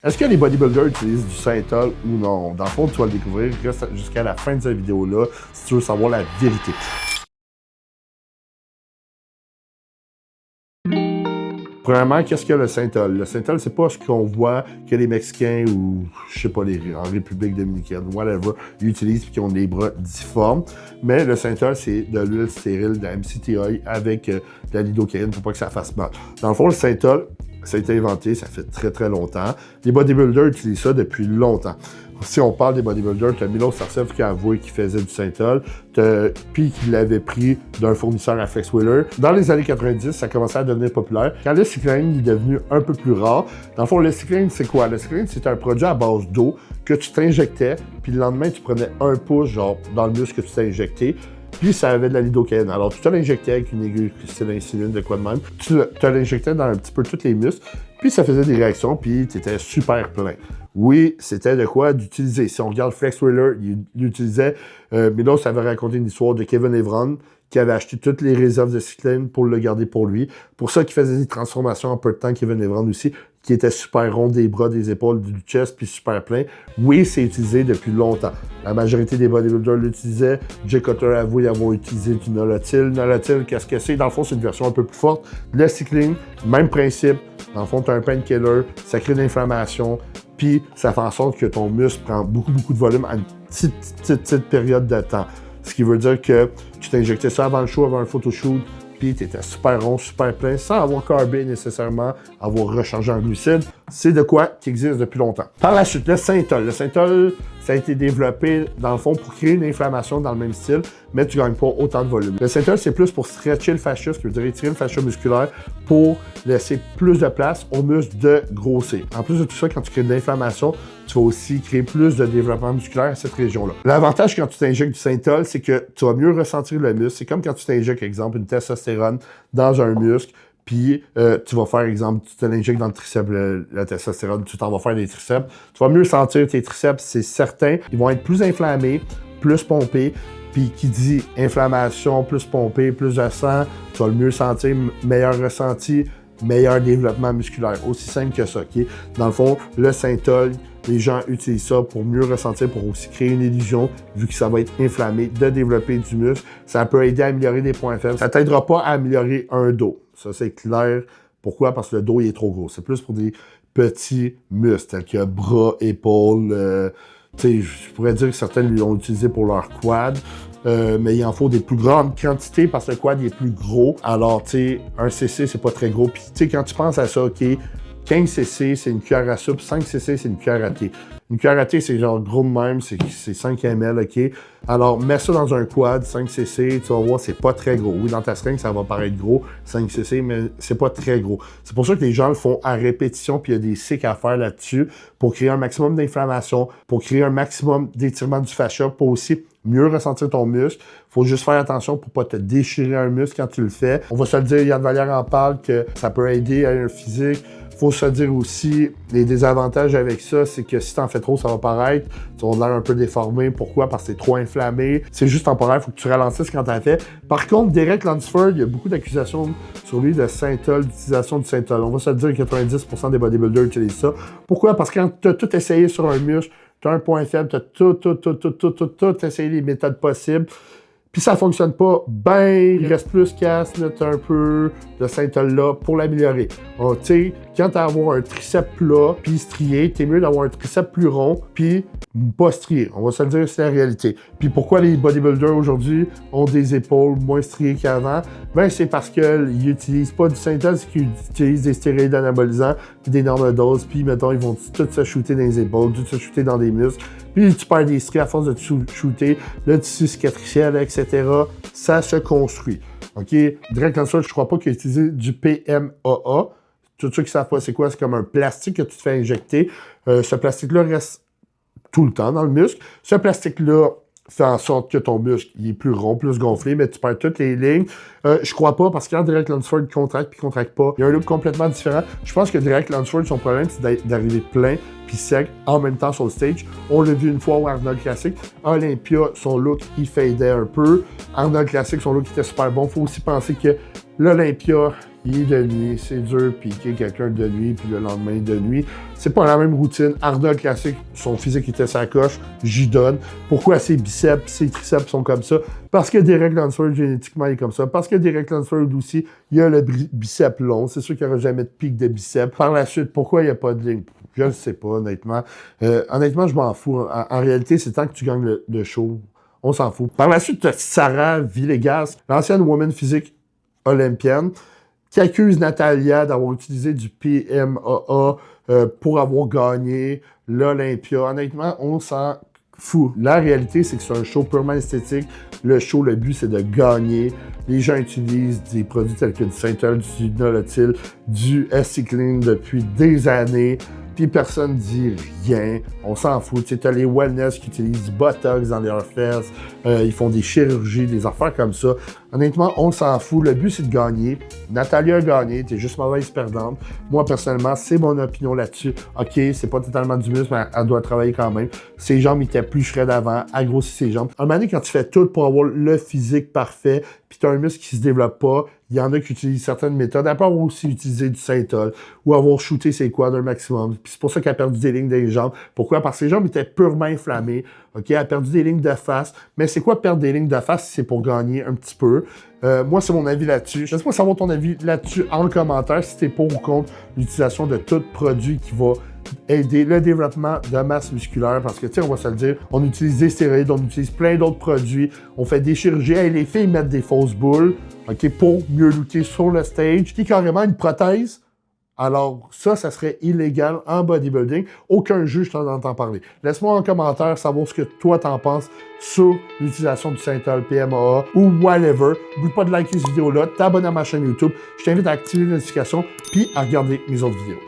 Est-ce que les bodybuilders utilisent du synthol ou non? Dans le fond, tu vas le découvrir jusqu'à la fin de cette vidéo-là si tu veux savoir la vérité. Premièrement, qu'est-ce que le synthol? Le synthol, c'est pas ce qu'on voit que les Mexicains ou, je sais pas, en République dominicaine, whatever, ils utilisent et qui ont des bras difformes. Mais le synthol, c'est de l'huile stérile, de la MCTI avec de la lidocaïne pour pas que ça fasse mal. Dans le fond, le synthol, ça a été inventé, ça fait très très longtemps. Les bodybuilders utilisent ça depuis longtemps. Si on parle des bodybuilders, tu as Milos Sarcev qui a avoué qu'il faisait du synthol, puis qu'il l'avait pris d'un fournisseur à Flex Wheeler. Dans les années 90, ça commençait à devenir populaire. Quand le cycline est devenu un peu plus rare, dans le fond, le cycline, c'est quoi? Le cycline, c'est un produit à base d'eau que tu t'injectais, puis le lendemain, tu prenais un pouce, genre, dans le muscle que tu t'es injecté, puis ça avait de la lidocaïne. Alors, tu te l'injectais avec une aiguille d'insuline, de quoi de même. Tu te l'injectais dans un petit peu tous les muscles, puis ça faisait des réactions, puis tu étais super plein. Oui, c'était de quoi d'utiliser. Si on regarde Flex Wheeler, il utilisait... Milos avait raconté une histoire de Kevin Evron qui avait acheté toutes les réserves de cycline pour le garder pour lui. Pour ça qu'il faisait des transformations en peu de temps, Kevin Evron aussi, qui était super rond des bras, des épaules, du chest, puis super plein. Oui, c'est utilisé depuis longtemps. La majorité des bodybuilders l'utilisaient. Jay Cutler avoue avoir utilisé du Nolotil. Nolotil, qu'est-ce que c'est? Dans le fond, c'est une version un peu plus forte. Le cycling, même principe. Dans le fond, tu as un painkiller, ça crée de l'inflammation, puis ça fait en sorte que ton muscle prend beaucoup de volume à une petite période de temps. Ce qui veut dire que tu t'injectais ça avant le show, avant un photoshoot, puis tu étais super rond, super plein, sans avoir carbé nécessairement, avoir rechargé en glucides. C'est de quoi qui existe depuis longtemps. Par la suite, le synthol. Le synthol, ça a été développé, dans le fond, pour créer une inflammation dans le même style, mais tu ne gagnes pas autant de volume. Le synthol, c'est plus pour stretcher le fascia, ce qui veut dire étirer le fascia musculaire pour laisser plus de place aux muscles de grossir. En plus de tout ça, quand tu crées de l'inflammation, tu vas aussi créer plus de développement musculaire à cette région-là. L'avantage quand tu t'injectes du synthol, c'est que tu vas mieux ressentir le muscle. C'est comme quand tu t'injectes, exemple, une testostérone dans un muscle, puis tu vas faire, exemple, tu te l'injectes dans le triceps, la testostérone, tu t'en vas faire des triceps. Tu vas mieux sentir tes triceps, c'est certain. Ils vont être plus inflammés, plus pompés. Puis qui dit inflammation, plus pompé, plus de sang, tu vas le mieux sentir, meilleur ressenti, meilleur développement musculaire. Aussi simple que ça, OK? Dans le fond, le synthol, les gens utilisent ça pour mieux ressentir, pour aussi créer une illusion, vu que ça va être inflammé, de développer du muscle. Ça peut aider à améliorer des points faibles. Ça ne t'aidera pas à améliorer un dos. Ça, c'est clair. Pourquoi? Parce que le dos, il est trop gros. C'est plus pour des petits muscles, tels que bras, épaules. Je pourrais dire que certains l'ont utilisé pour leur quad, mais il en faut des plus grandes quantités parce que le quad est plus gros. Alors, un CC, c'est pas très gros. Puis, quand tu penses à ça, OK, 15 CC, c'est une cuillère à soupe. 5 CC, c'est une cuillère à thé. Une cuillère à thé, c'est genre gros de même, c'est 5 ml, OK? Alors, mets ça dans un quad, 5 CC, tu vas voir, c'est pas très gros. Oui, dans ta string, ça va paraître gros, 5 CC, mais c'est pas très gros. C'est pour ça que les gens le font à répétition, puis il y a des cycles à faire là-dessus pour créer un maximum d'inflammation, pour créer un maximum d'étirement du fascia, pour aussi mieux ressentir ton muscle. Faut juste faire attention pour pas te déchirer un muscle quand tu le fais. On va se le dire, Yann Vallière en parle, que ça peut aider à un physique. Faut se dire aussi, les désavantages avec ça, c'est que si t'en fais trop, ça va paraître. Tu vas l'air un peu déformé. Pourquoi? Parce que c'est trop inflammé. C'est juste temporaire, faut que tu ralentisses quand t'en fais. Par contre, Derek Lunsford, il y a beaucoup d'accusations sur lui de synthol, d'utilisation du synthol. On va se le dire que 90% des bodybuilders utilisent ça. Pourquoi? Parce que quand t'as tout essayé sur un muscle, t'as un point faible, t'as tout essayé les méthodes possibles, puis ça fonctionne pas, ben, il reste plus qu'à se mettre un peu de synthol-là pour l'améliorer. Tu sais, quand t'as avoir un triceps plat, puis strié, t'es mieux d'avoir un triceps plus rond, puis pas strié. On va se le dire, c'est la réalité. Puis pourquoi les bodybuilders aujourd'hui ont des épaules moins striées qu'avant? Ben, c'est parce qu'ils n'utilisent pas du synthol, c'est qu'ils utilisent des stéroïdes anabolisants, puis d'énormes doses, puis mettons, ils vont tout se shooter dans les épaules, tout se shooter dans des muscles. Puis tu perds des stries à force de te shooter, le tissu cicatriciel, etc. Ça se construit. OK? Direct comme ça, je ne crois pas qu'il a utilisé du PMAA. Tous ceux qui ne savent pas c'est quoi, c'est comme un plastique que tu te fais injecter. Ce plastique-là reste tout le temps dans le muscle. Ce plastique-là fait en sorte que ton muscle il est plus rond, plus gonflé, mais tu perds toutes les lignes. Je crois pas, parce que quand Derek Lunsford contracte puis contracte pas, il y a un look complètement différent. Je pense que Derek Lunsford, son problème, c'est d'arriver plein puis sec en même temps sur le stage. On l'a vu une fois au Arnold Classic. Olympia, son look, il fadait un peu. Arnold Classic, son look était super bon. Faut aussi penser que l'Olympia, il est de nuit, c'est dur piquer quelqu'un de nuit, puis le lendemain de nuit. C'est pas la même routine. Arnold classique, son physique était sa coche, j'y donne. Pourquoi ses biceps, ses triceps sont comme ça? Parce que Derek Lunsford, génétiquement, il est comme ça. Parce que Derek Lunsford aussi, il a le bicep long. C'est sûr qu'il n'y aura jamais de pic de biceps. Par la suite, pourquoi il n'y a pas de ligne? Je ne sais pas, honnêtement. Honnêtement, je m'en fous. En réalité, c'est tant que tu gagnes le show. On s'en fout. Par la suite, tu as Sarah Villegas, l'ancienne woman physique olympienne, qui accuse Natalia d'avoir utilisé du PMAA pour avoir gagné l'Olympia. Honnêtement, on s'en fout. La réalité, c'est que c'est un show purement esthétique. Le show, le but, c'est de gagner. Les gens utilisent des produits tels que du Synthol, du Nolotil, du S-Cycline depuis des années. Puis personne dit rien, on s'en fout. Tu sais, t'as les wellness qui utilisent du Botox dans leurs fesses, ils font des chirurgies, des affaires comme ça. Honnêtement, on s'en fout. Le but, c'est de gagner. Natalia a gagné, t'es juste mauvaise perdante. Moi, personnellement, c'est mon opinion là-dessus. OK, c'est pas totalement du muscle, mais elle doit travailler quand même. Ses jambes étaient plus shred avant, elle grossit ses jambes. Un moment donné, quand tu fais tout pour avoir le physique parfait, puis t'as un muscle qui se développe pas, il y en a qui utilisent certaines méthodes. Elle peut avoir aussi utilisé du Synthol ou avoir shooté ses quads un maximum. Puis c'est pour ça qu'elle a perdu des lignes des jambes. Pourquoi? Parce que ses jambes étaient purement inflammées. OK? Elle a perdu des lignes de face. Mais c'est quoi perdre des lignes de face si c'est pour gagner un petit peu? Moi, c'est mon avis là-dessus. Laisse-moi savoir ton avis là-dessus en commentaire si t'es pour ou contre l'utilisation de tout produit qui va aider le développement de masse musculaire parce que, tu sais, on va se le dire, on utilise des stéroïdes, on utilise plein d'autres produits, on fait des chirurgies, et les filles mettent des fausses boules, OK, pour mieux lutter sur le stage, qui est carrément une prothèse. Alors, ça serait illégal en bodybuilding. Aucun juge t'en entend parler. Laisse-moi en commentaire savoir ce que toi t'en penses sur l'utilisation du Synthol, PMAA ou whatever. N'oublie pas de liker cette vidéo-là, t'abonner à ma chaîne YouTube. Je t'invite à activer les notifications puis à regarder mes autres vidéos.